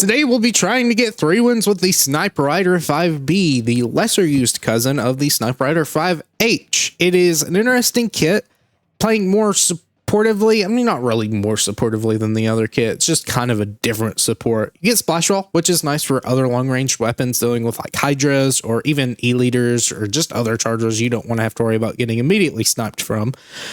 Today we'll be trying to get 3 wins with the Snipewriter 5B, the lesser used cousin of the Snipewriter 5H. It is an interesting kit, playing more supportively. I mean, not really more supportively than the other kit. It's just kind of a different support. You get Splash Wall, which is nice for other long-range weapons dealing with like Hydras or even E-Leaders or just other chargers you don't want to have to worry about getting immediately sniped from,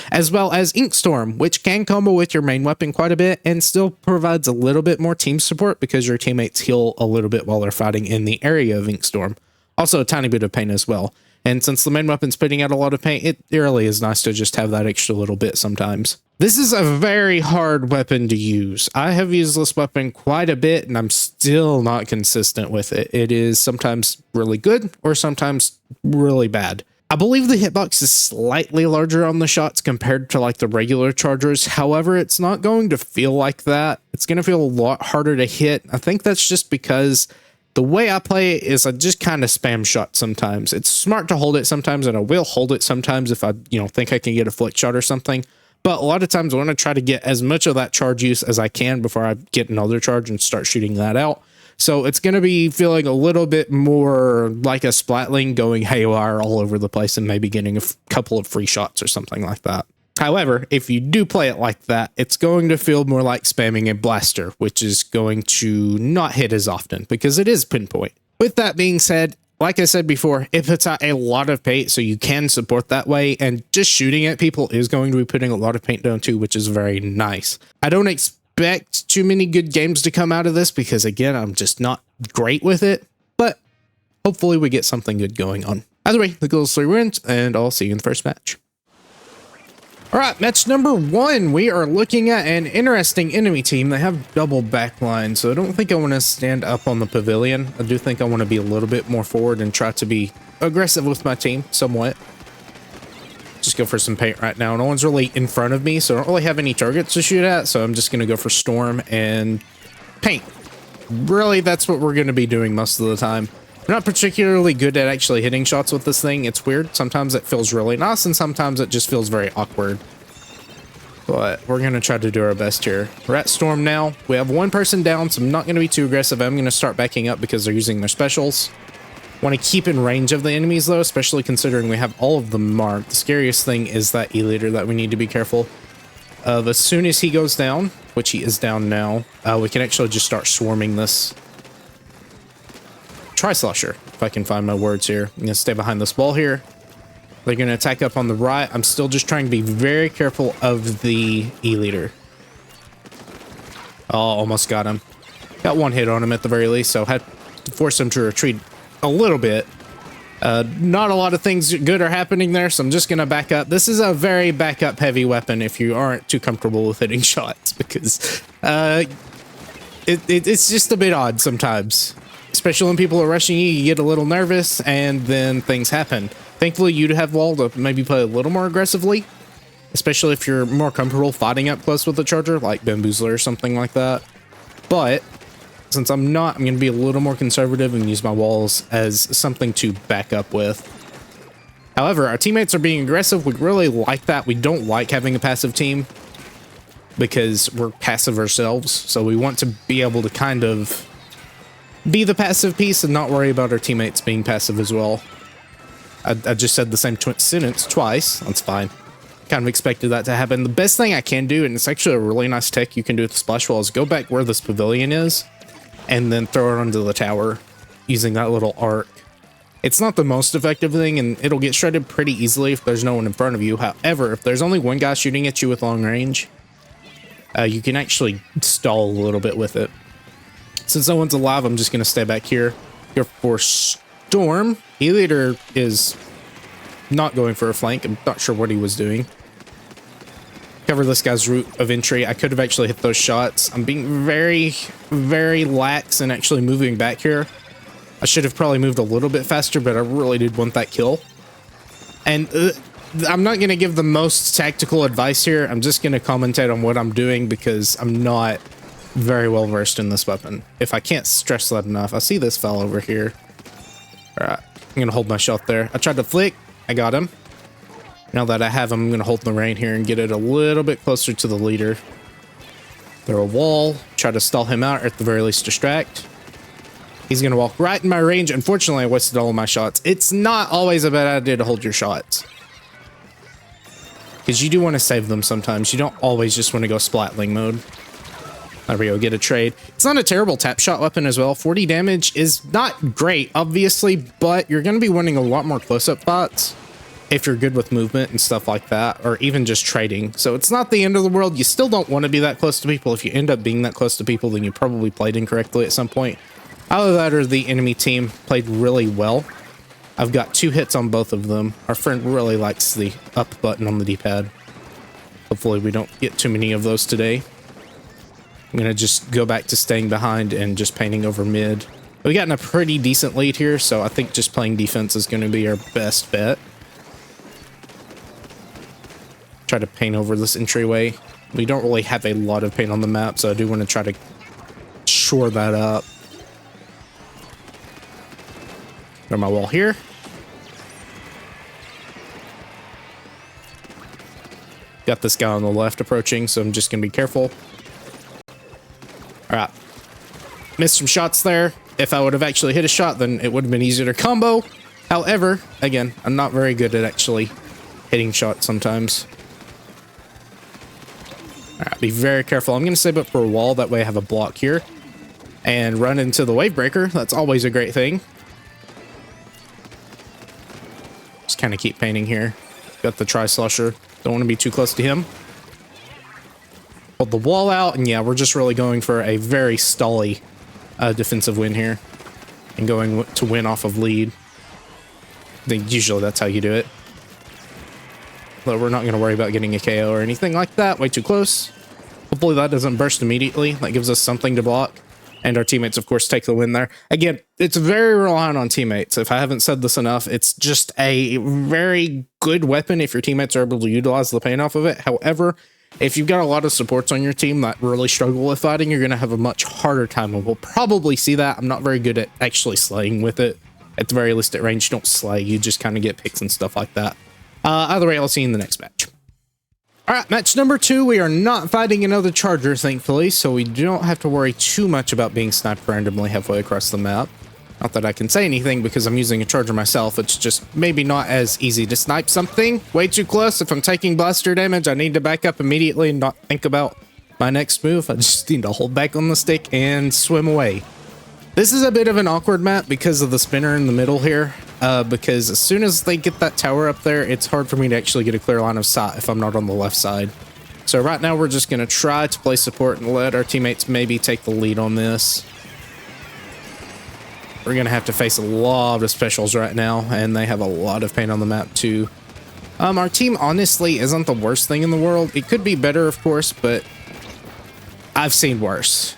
as well as Ink Storm, which can combo with your main weapon quite a bit and still provides a little bit more team support because your teammates heal a little bit while they're fighting in the area of Ink Storm. Also a tiny bit of pain as well. And since the main weapon's putting out a lot of paint, it really is nice to just have that extra little bit sometimes. This is a very hard weapon to use. I have used this weapon quite a bit and I'm still not consistent with it. It is sometimes really good or sometimes really bad. I believe the hitbox is slightly larger on the shots compared to like the regular chargers. However, it's not going to feel like that. It's going to feel a lot harder to hit. I think that's just because the way I play it is I just kind of spam shot sometimes. It's smart to hold it sometimes, and I will hold it sometimes if I, think I can get a flick shot or something. But a lot of times I want to try to get as much of that charge use as I can before I get another charge and start shooting that out. So it's going to be feeling a little bit more like a Splatling going haywire all over the place and maybe getting a couple of free shots or something like that. However, if you do play it like that, it's going to feel more like spamming a blaster, which is going to not hit as often because it is pinpoint. With that being said, like I said before, it puts out a lot of paint, so you can support that way, and just shooting at people is going to be putting a lot of paint down too, which is very nice. I don't expect too many good games to come out of this because, again, I'm just not great with it, but hopefully we get something good going on. Either way, the goal is 3 wins, and I'll see you in the first match. All right, match number 1. We are looking at an interesting enemy team. They have double backline, so I don't think I want to stand up on the pavilion. I do think I want to be a little bit more forward and try to be aggressive with my team somewhat. Just go for some paint right now. No one's really in front of me, so I don't really have any targets to shoot at, so I'm just going to go for Storm and paint. Really, that's what we're going to be doing most of the time. I'm not particularly good at actually hitting shots with this thing. It's weird. Sometimes it feels really nice, and sometimes it just feels very awkward. But we're going to try to do our best here. We're at Storm now. We have 1 person down, so I'm not going to be too aggressive. I'm going to start backing up because they're using their specials. Want to keep in range of the enemies, though, especially considering we have all of them marked. The scariest thing is that E-Leader that we need to be careful of. As soon as he goes down, which he is down now, we can actually just start swarming this Tri-Slosher, if I can find my words here. I'm going to stay behind this wall here. They're going to attack up on the right. I'm still just trying to be very careful of the E-Leader. Oh, almost got him. Got 1 hit on him at the very least, so had to force him to retreat a little bit. Not a lot of things good are happening there, so I'm just going to back up. This is a very backup heavy weapon if you aren't too comfortable with hitting shots, because it's just a bit odd sometimes. Especially when people are rushing you, you get a little nervous, and then things happen. Thankfully, you have wall to maybe play a little more aggressively, especially if you're more comfortable fighting up close with the charger, like Bamboozler or something like that. But since I'm not, I'm going to be a little more conservative and use my walls as something to back up with. However, our teammates are being aggressive. We really like that. We don't like having a passive team because we're passive ourselves, so we want to be able to kind of be the passive piece and not worry about our teammates being passive as well. I just said the same sentence twice. That's fine. Kind of expected that to happen. The best thing I can do, and it's actually a really nice tech you can do with the Splash Wall, is go back where this pavilion is and then throw it onto the tower using that little arc. It's not the most effective thing, and it'll get shredded pretty easily if there's no one in front of you. However, if there's only 1 guy shooting at you with long range, you can actually stall a little bit with it. Since no one's alive, I'm just going to stay back here. Here for Storm. E-Leader is not going for a flank. I'm not sure what he was doing. Cover this guy's route of entry. I could have actually hit those shots. I'm being very, very lax and actually moving back here. I should have probably moved a little bit faster, but I really did want that kill. And I'm not going to give the most tactical advice here. I'm just going to commentate on what I'm doing because I'm not very well versed in this weapon. If I can't stress that enough. I see this fell over here. All right, I'm gonna hold my shot there. I tried to flick, I got him. Now that I have him, I'm gonna hold the rain here and get it a little bit closer to the leader. Throw a wall, try to stall him out, or at the very least distract. He's going to walk right in my range. Unfortunately, I wasted all of my shots. It's not always a bad idea to hold your shots, because you do want to save them sometimes. You don't always just want to go splatling mode. There we go, get a trade. It's not a terrible tap shot weapon as well. 40 damage is not great, obviously, but you're going to be winning a lot more close-up bots if you're good with movement and stuff like that, or even just trading. So it's not the end of the world. You still don't want to be that close to people. If you end up being that close to people, then you probably played incorrectly at some point. Either that or the enemy team played really well. I've got 2 hits on both of them. Our friend really likes the up button on the D-pad. Hopefully we don't get too many of those today. I'm going to just go back to staying behind and just painting over mid. We've gotten a pretty decent lead here, so I think just playing defense is going to be our best bet. Try to paint over this entryway. We don't really have a lot of paint on the map, so I do want to try to shore that up. Throw my wall here. Got this guy on the left approaching, so I'm just going to be careful. All right. Missed some shots there. If I would have actually hit a shot, then it would have been easier to combo. However, again, I'm not very good at actually hitting shots sometimes. All right, be very careful. I'm going to save up for a wall. That way I have a block here. And run into the wave breaker. That's always a great thing. Just kind of keep painting here. Got the tri-slusher. Don't want to be too close to him. Hold the wall out, and yeah, we're just really going for a very stally defensive win here. And going to win off of lead. I think usually that's how you do it. But we're not going to worry about getting a KO or anything like that. Way too close. Hopefully that doesn't burst immediately. That gives us something to block. And our teammates, of course, take the win there. Again, it's very reliant on teammates. If I haven't said this enough, it's just a very good weapon if your teammates are able to utilize the pain off of it. However, if you've got a lot of supports on your team that really struggle with fighting, you're going to have a much harder time. And we'll probably see that. I'm not very good at actually slaying with it. At the very least, at range, you don't slay. You just kind of get picks and stuff like that. Either way, I'll see you in the next match. All right, match number 2. We are not fighting another charger, thankfully, so we don't have to worry too much about being sniped randomly halfway across the map. Not that I can say anything because I'm using a charger myself. It's just maybe not as easy to snipe something way too close. If I'm taking blaster damage, I need to back up immediately and not think about my next move. I just need to hold back on the stick and swim away. This is a bit of an awkward map because of the spinner in the middle here. Because as soon as they get that tower up there, it's hard for me to actually get a clear line of sight if I'm not on the left side. So right now we're just going to try to play support and let our teammates maybe take the lead on this. We're going to have to face a lot of specials right now, and they have a lot of paint on the map too. Our team honestly isn't the worst thing in the world. It could be better, of course, but I've seen worse.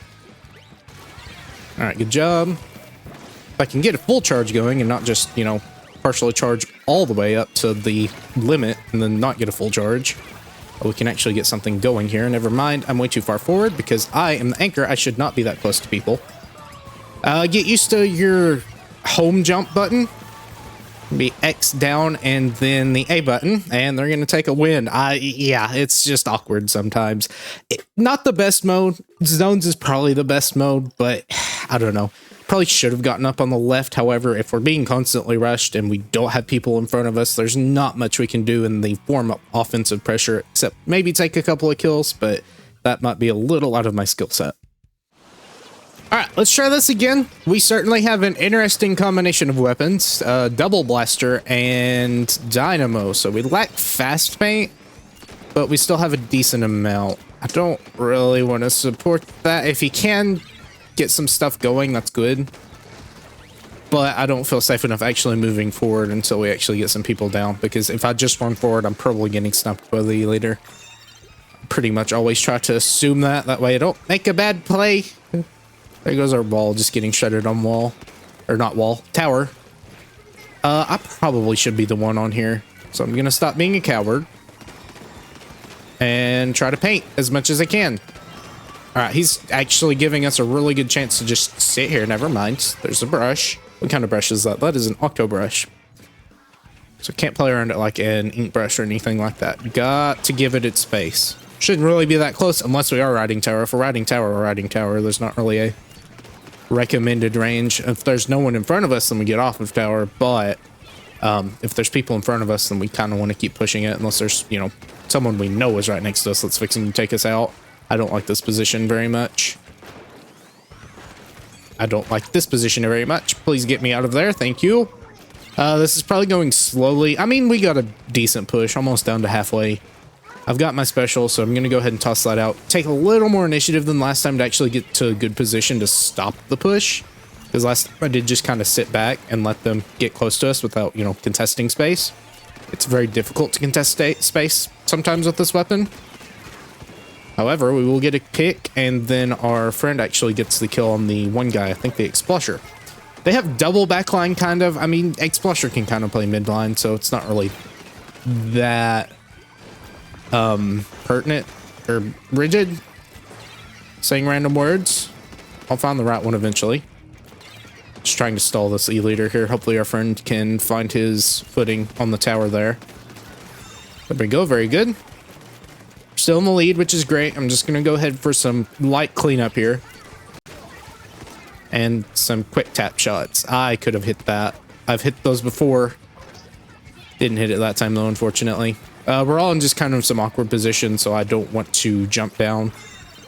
All right, good job. If I can get a full charge going and not just, you know, partially charge all the way up to the limit and then not get a full charge, we can actually get something going here. Never mind, I'm way too far forward because I am the anchor. I should not be that close to people. Get used to your home jump button. Be X down and then the A button, and they're going to take a win. Yeah, it's just awkward sometimes. Not the best mode. Zones is probably the best mode, but I don't know. Probably should have gotten up on the left. However, if we're being constantly rushed and we don't have people in front of us, there's not much we can do in the form of offensive pressure, except maybe take a couple of kills, but that might be a little out of my skill set. All right, let's try this again. We certainly have an interesting combination of weapons, double blaster and dynamo. So we lack fast paint, but we still have a decent amount. I don't really want to support that. If you can get some stuff going, that's good. But I don't feel safe enough actually moving forward until we actually get some people down, because if I just run forward, I'm probably getting sniped by the leader. Pretty much always try to assume that. That way I don't make a bad play. There goes our ball, just getting shredded on wall. Or not wall, tower. I probably should be the one on here. So I'm going to stop being a coward. And try to paint as much as I can. Alright, he's actually giving us a really good chance to just sit here. Never mind. There's a brush. What kind of brush is that? That is an octo brush. So can't play around it like an ink brush or anything like that. Got to give it its space. Shouldn't really be that close unless we are riding tower. If we're riding tower, we're riding tower. There's not really a recommended range. If there's no one in front of us, then we get off of tower. But if there's people in front of us, then we kind of want to keep pushing it unless there's, you know, someone we know is right next to us that's fixing to take us out. I don't like this position very much. I don't like this position very much. Please get me out of there. Thank you. This is probably going slowly. I mean, we got a decent push, almost down to halfway. I've got my special, so I'm going to go ahead and toss that out. Take a little more initiative than last time to actually get to a good position to stop the push. Because last time I did just kind of sit back and let them get close to us without, you know, contesting space. It's very difficult to contest space sometimes with this weapon. However, we will get a pick, and then our friend actually gets the kill on the one guy, I think the Explusher. They have double backline, kind of. I mean, Explusher can kind of play midline, so it's not really that pertinent or rigid. Saying random words. I'll find the right one eventually. Just trying to stall this E-leader here. Hopefully our friend can find his footing on the tower there. There we go. Very good. Still in the lead, which is great. I'm just going to go ahead for some light cleanup here. And some quick tap shots. I could have hit that. I've hit those before. Didn't hit it that time though, unfortunately. We're all in just kind of some awkward positions, so I don't want to jump down.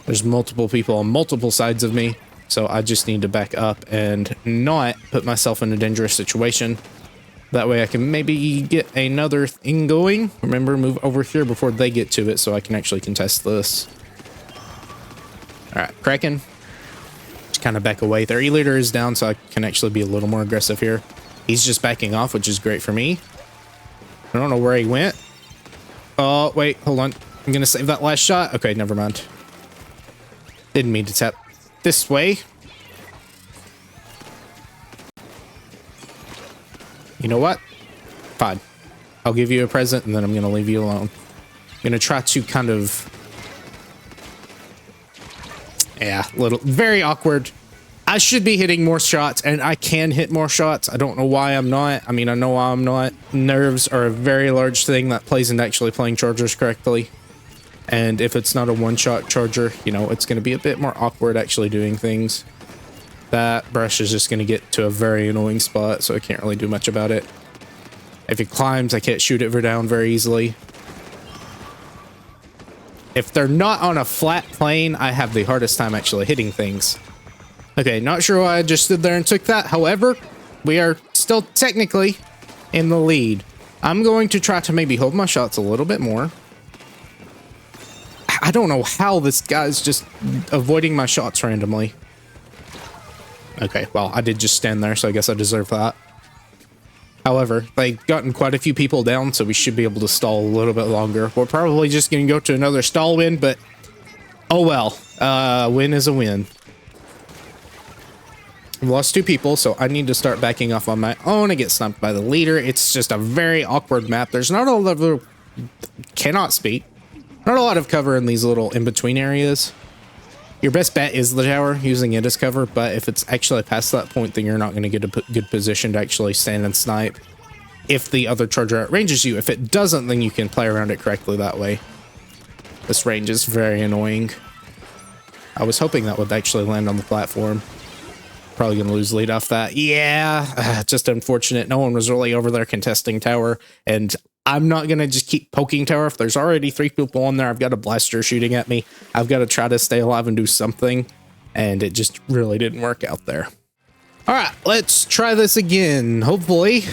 There's multiple people on multiple sides of me, so I just need to back up and not put myself in a dangerous situation. That way I can maybe get another thing going. Remember, move over here before they get to it so I can actually contest this. Alright, Kraken. Just kind of back away. Their E-leader is down, so I can actually be a little more aggressive here. He's just backing off, which is great for me. I don't know where he went. Oh, wait, hold on. I'm going to save that last shot. Okay, never mind. Didn't mean to tap this way. You know what? Fine. I'll give you a present, and then I'm going to leave you alone. I'm going to try to kind of... Yeah, very awkward. I should be hitting more shots, and I can hit more shots. I don't know why I'm not. I mean, I know why I'm not. Nerves are a very large thing that plays into actually playing chargers correctly. And if it's not a one-shot charger, you know, it's going to be a bit more awkward actually doing things. That brush is just going to get to a very annoying spot, so I can't really do much about it. If it climbs, I can't shoot it down very easily. If they're not on a flat plane, I have the hardest time actually hitting things. Okay, not sure why I just stood there and took that. However, we are still technically in the lead. I'm going to try to maybe hold my shots a little bit more. I don't know how this guy's just avoiding my shots randomly. Okay, well, I did just stand there, so I guess I deserve that. However, they've gotten quite a few people down, so we should be able to stall a little bit longer. We're probably just going to go to another stall win, but oh well. Win is a win. I've lost 2 people, so I need to start backing off on my own. I get sniped by the leader. It's just a very awkward map. There's not a lot of... Cannot speak. Not a lot of cover in these little in-between areas. Your best bet is the tower, using it as cover, but if it's actually past that point, then you're not going to get a good position to actually stand and snipe if the other charger outranges you. If it doesn't, then you can play around it correctly that way. This range is very annoying. I was hoping that would actually land on the platform. Probably going to lose lead off that. Yeah, just unfortunate. No one was really over there contesting tower, and I'm not going to just keep poking tower. If there's already 3 people on there, I've got a blaster shooting at me. I've got to try to stay alive and do something, and it just really didn't work out there. All right, let's try this again. Hopefully,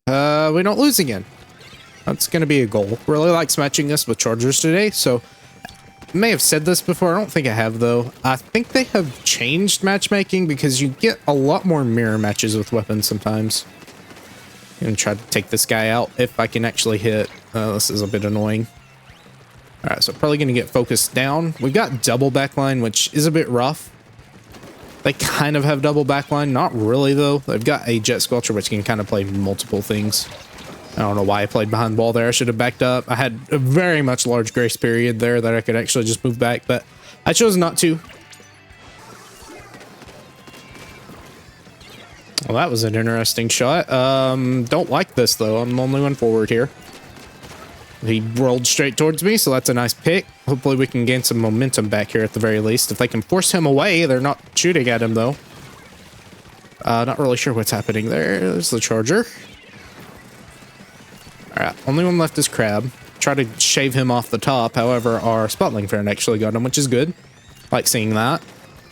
we don't lose again. That's going to be a goal. Really likes matching us with chargers today, so... I may have said this before. I don't think I have, though. I think they have changed matchmaking because you get a lot more mirror matches with weapons sometimes. I'm going to try to take this guy out if I can actually hit. This is a bit annoying. All right, so probably going to get focused down. We've got double backline, which is a bit rough. They kind of have double backline. Not really, though. They've got a jet squelcher, which can kind of play multiple things. I don't know why I played behind the ball there. I should have backed up. I had a very much large grace period there that I could actually just move back, but I chose not to. Well, that was an interesting shot. Don't like this, though. I'm the only one forward here. He rolled straight towards me, so that's a nice pick. Hopefully we can gain some momentum back here at the very least. If they can force him away, they're not shooting at him though. Not really sure what's happening there. There's the charger. Alright, only one left is Crab. Try to shave him off the top. However, our Spotling friend actually got him, which is good. Like seeing that.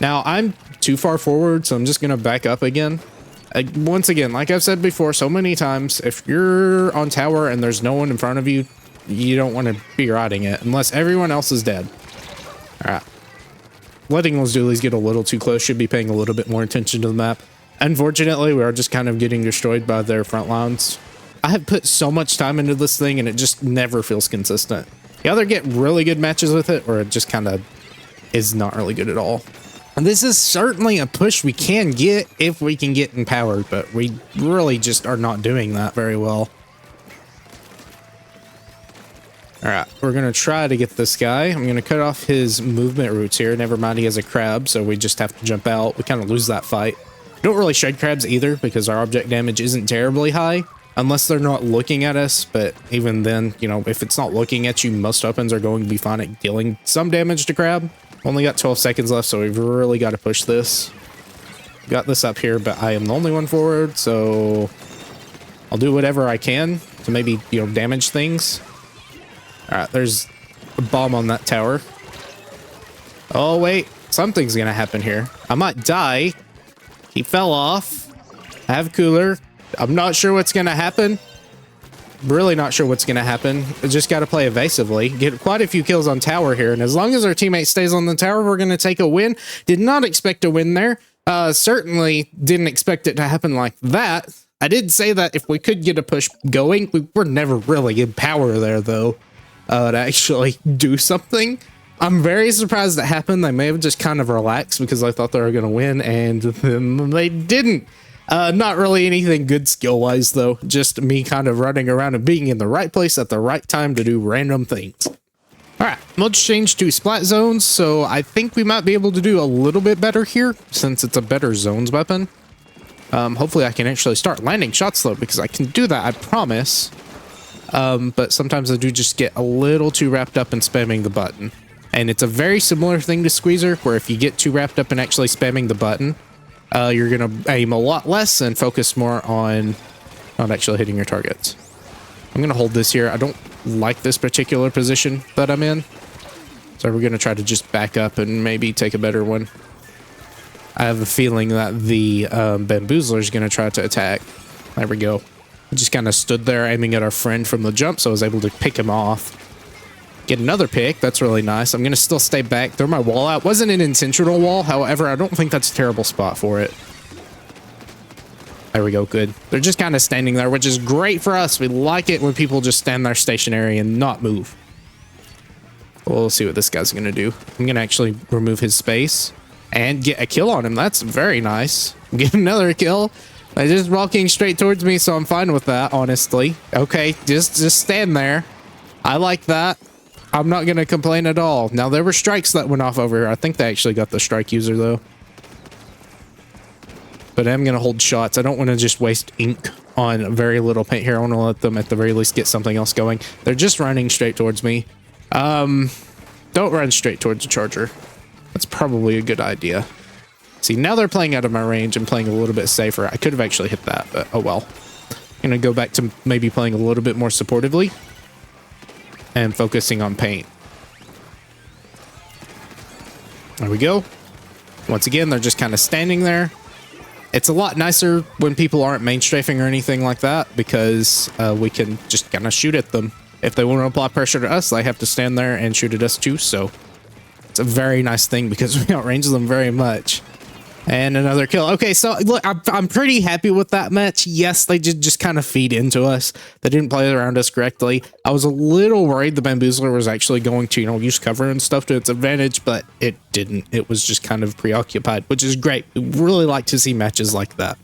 Now, I'm too far forward, so I'm just going to back up again. Once again, like I've said before so many times, if you're on tower and there's no one in front of you, you don't want to be riding it unless everyone else is dead. Alright. Letting those dualies get a little too close. Should be paying a little bit more attention to the map. Unfortunately, we are just kind of getting destroyed by their front lines. I have put so much time into this thing and it just never feels consistent. You either get really good matches with it or it just kind of is not really good at all. And this is certainly a push we can get if we can get empowered, but we really just are not doing that very well. Alright, we're going to try to get this guy. I'm going to cut off his movement routes here. Never mind, he has a crab, so we just have to jump out. We kind of lose that fight. Don't really shred crabs either because our object damage isn't terribly high unless they're not looking at us. But even then, you know, if it's not looking at you, most weapons are going to be fine at dealing some damage to crab. Only got 12 seconds left, so we've really got to push this. Got this up here, but I am the only one forward, so I'll do whatever I can to maybe, you know, damage things. All right, there's a bomb on that tower. Oh, wait, something's going to happen here. I might die. He fell off. I have a cooler. I'm not sure what's going to happen. Really not sure what's going to happen. I just got to play evasively. Get quite a few kills on tower here. And as long as our teammate stays on the tower, we're going to take a win. Did not expect a win there. Certainly didn't expect it to happen like that. I did say that if we could get a push going, we were never really in power there, though, to actually do something. I'm very surprised that happened. They may have just kind of relaxed because I thought they were going to win, and then they didn't. Not really anything good skill-wise, though. Just me kind of running around and being in the right place at the right time to do random things. Alright, let's change to splat zones, so I think we might be able to do a little bit better here, since it's a better zones weapon. Hopefully I can actually start landing shots, though, because I can do that, I promise. But sometimes I do just get a little too wrapped up in spamming the button. And it's a very similar thing to Squeezer, where if you get too wrapped up in actually spamming the button, you're going to aim a lot less and focus more on actually hitting your targets. I'm going to hold this here. I don't like this particular position that I'm in. So we're going to try to just back up and maybe take a better one. I have a feeling that the bamboozler is going to try to attack. There we go. I just kind of stood there aiming at our friend from the jump, so I was able to pick him off. Get another pick. That's really nice. I'm going to still stay back, throw my wall out. Wasn't an intentional wall. However, I don't think that's a terrible spot for it. There we go. Good. They're just kind of standing there, which is great for us. We like it when people just stand there stationary and not move. We'll see what this guy's going to do. I'm going to actually remove his space and get a kill on him. That's very nice. Get another kill. They're just walking straight towards me, so I'm fine with that, honestly. Okay, just stand there. I like that. I'm not going to complain at all. Now, there were strikes that went off over here. I think they actually got the strike user, though. But I'm going to hold shots. I don't want to just waste ink on very little paint here. I want to let them, at the very least, get something else going. They're just running straight towards me. Don't run straight towards the charger. That's probably a good idea. See, now they're playing out of my range and playing a little bit safer. I could have actually hit that, but oh well. I'm going to go back to maybe playing a little bit more supportively and focusing on paint. There we go. Once again, they're just kind of standing there. It's a lot nicer when people aren't main strafing or anything like that because we can just kind of shoot at them. If they want to apply pressure to us, they have to stand there and shoot at us too. So it's a very nice thing because we outrange them very much. And another kill. Okay, so look, I'm pretty happy with that match. Yes, they did just kind of feed into us. They didn't play around us correctly. I was a little worried the bamboozler was actually going to, you know, use cover and stuff to its advantage, but it didn't. It was just kind of preoccupied, which is great. We really like to see matches like that.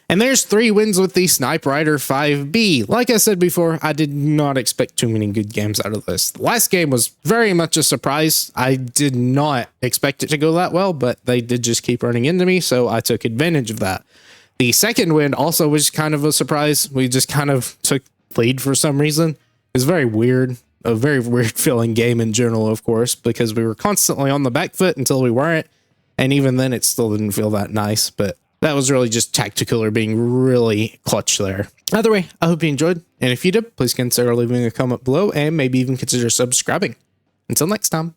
And there's 3 wins with the Snipewriter 5B. Like I said before, I did not expect too many good games out of this. The last game was very much a surprise. I did not expect it to go that well, but they did just keep running into me, so I took advantage of that. The second win also was kind of a surprise. We just kind of took lead for some reason. was very weird. A very weird feeling game in general, of course, because we were constantly on the back foot until we weren't. And even then, it still didn't feel that nice. But that was really just Tacticular being really clutch there. Either way, I hope you enjoyed. And if you did, please consider leaving a comment below and maybe even consider subscribing. Until next time.